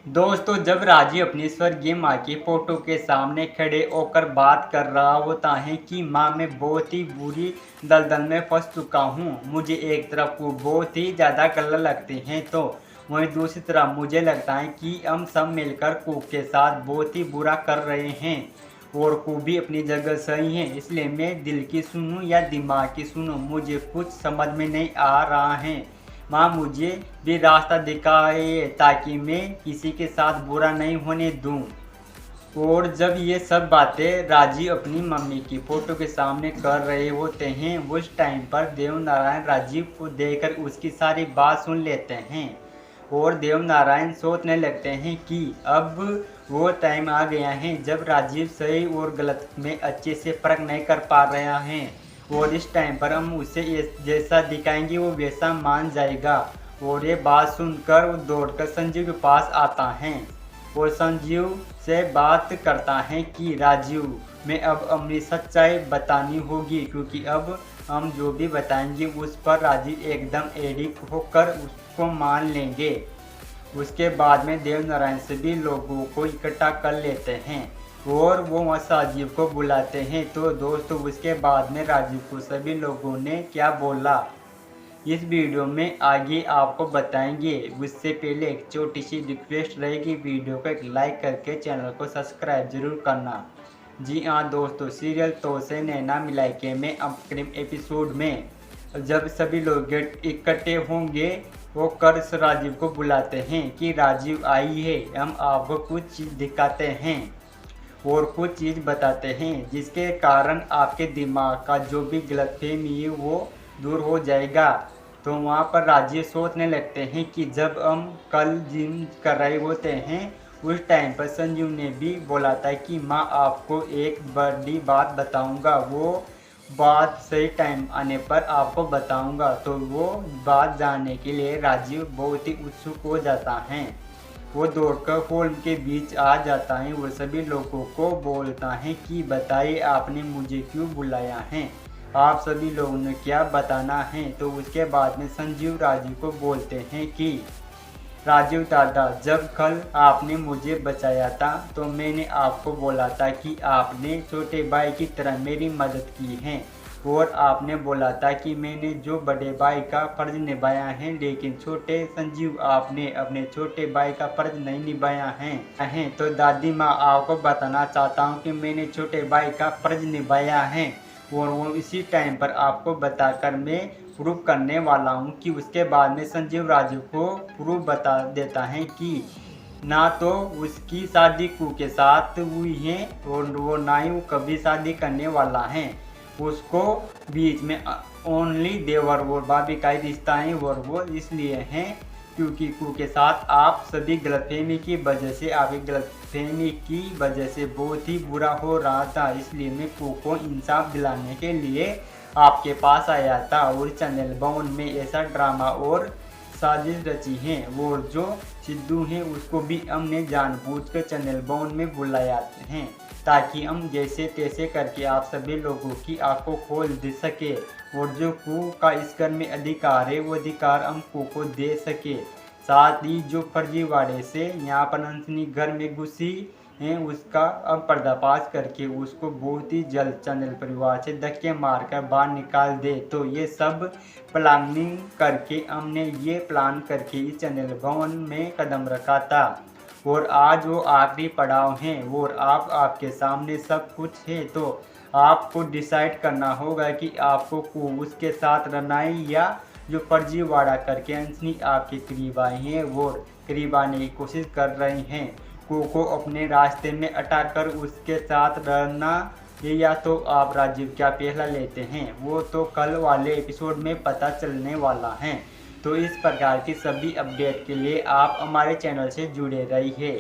दोस्तों, जब राजीव अपनी स्वर्गीय माँ की फोटो के सामने खड़े होकर बात कर रहा होता है कि माँ, मैं बहुत ही बुरी दलदल में फंस चुका हूँ। मुझे एक तरफ को बहुत ही ज़्यादा कलर लगते हैं तो वहीं दूसरी तरफ मुझे लगता है कि हम सब मिलकर कुक के साथ बहुत ही बुरा कर रहे हैं और कुक भी अपनी जगह सही है। इसलिए मैं दिल की सुनूं या दिमाग की सुनूं, मुझे कुछ समझ में नहीं आ रहा है। माँ, मुझे भी रास्ता दिखाए ताकि मैं किसी के साथ बुरा नहीं होने दूँ। और जब ये सब बातें राजीव अपनी मम्मी की फोटो के सामने कर रहे होते हैं, उस टाइम पर देवनारायण राजीव को देखकर उसकी सारी बात सुन लेते हैं और देवनारायण सोचने लगते हैं कि अब वो टाइम आ गया है जब राजीव सही और गलत में अच्छे से फर्क नहीं कर पा रहा है और इस टाइम पर हम उसे जैसा दिखाएंगे वो वैसा मान जाएगा। और ये बात सुनकर वो दौड़कर संजीव के पास आता है और संजीव से बात करता है कि राजीव, मैं अब अपनी सच्चाई बतानी होगी क्योंकि अब हम जो भी बताएंगे उस पर राजीव एकदम एडिक होकर उसको मान लेंगे। उसके बाद में देवनारायण सभी लोगों को इकट्ठा कर लेते हैं और वो राजीव को बुलाते हैं। तो दोस्तों, उसके बाद में राजीव को सभी लोगों ने क्या बोला इस वीडियो में आगे आपको बताएंगे। उससे पहले एक छोटी सी रिक्वेस्ट रहेगी, वीडियो को एक लाइक करके चैनल को सब्सक्राइब जरूर करना। जी हाँ दोस्तों, सीरियल तो से नैना मिलाई के में अपकमिंग एपिसोड में जब सभी लोग इकट्ठे होंगे वो कर राजीव को बुलाते हैं कि राजीव आई है, हम आपको कुछ चीज़ दिखाते हैं और कुछ चीज़ बताते हैं जिसके कारण आपके दिमाग का जो भी गलतफहमी है वो दूर हो जाएगा। तो वहाँ पर राजीव सोचने लगते हैं कि जब हम कल जिम कर रहे होते हैं उस टाइम पर संजीव ने भी बोला था कि माँ, आपको एक बड़ी बात बताऊंगा, वो बात सही टाइम आने पर आपको बताऊंगा। तो वो बात जानने के लिए राजीव बहुत ही उत्सुक हो जाता है। वो दौड़कर हॉल के बीच आ जाता है और सभी लोगों को बोलता है कि बताइए, आपने मुझे क्यों बुलाया है, आप सभी लोगों ने क्या बताना है। तो उसके बाद में संजीव राजीव को बोलते हैं कि राजीव दादा, जब कल आपने मुझे बचाया था तो मैंने आपको बोला था कि आपने छोटे भाई की तरह मेरी मदद की है और आपने बोला था कि मैंने जो बड़े भाई का फर्ज निभाया है, लेकिन छोटे संजीव, आपने अपने छोटे भाई का फर्ज नहीं निभाया है। तो दादी माँ, आपको बताना चाहता हूँ कि मैंने छोटे भाई का फर्ज निभाया है और वो इसी टाइम पर आपको बताकर मैं प्रूव करने वाला हूँ कि उसके बाद में संजीव राजू को प्रूव बता देता है कि ना तो उसकी शादी कू के साथ हुई है और वो ना ही वो कभी शादी करने वाला है। उसको बीच में ओनली देवर और भाभी का ही रिश्ता है और वो इसलिए है क्योंकि कू के साथ आप सभी गलतफहमी की वजह से, आपकी गलतफहमी की वजह से बहुत ही बुरा हो रहा था, इसलिए मैं कू को इंसाफ दिलाने के लिए आपके पास आया था। और चैनल भवन में ऐसा ड्रामा और साजिश रची है और जो सिद्धू हैं उसको भी हमने जानबूझकर चैनल भवन में बुलाया हैं ताकि हम जैसे तैसे करके आप सभी लोगों की आंखों खोल दे सके और जो कू का इस घर में अधिकार है वो अधिकार हम कू को दे सके। साथ ही जो फर्जीवाड़े से यहाँ पर हंसनी घर में घुसी हैं उसका अब पर्दाफाश करके उसको बहुत ही जल्द चैनल परिवार से धक्के मारकर बाहर निकाल दे। तो ये सब प्लानिंग करके हमने ये प्लान करके इस चैनल भवन में कदम रखा था और आज वो आखिरी पड़ाव है और आपके सामने सब कुछ है। तो आपको डिसाइड करना होगा कि आपको उसके साथ रहना है या जो फर्जीवाड़ा करके अंशनी आपके करीब आए हैं और करीब आने की कोशिश कर रहे हैं, को अपने रास्ते में अटाकर उसके साथ रहना ये या तो आप राजीव क्या फैसला लेते हैं वो तो कल वाले एपिसोड में पता चलने वाला है। तो इस प्रकार की सभी अपडेट के लिए आप हमारे चैनल से जुड़े रहिए।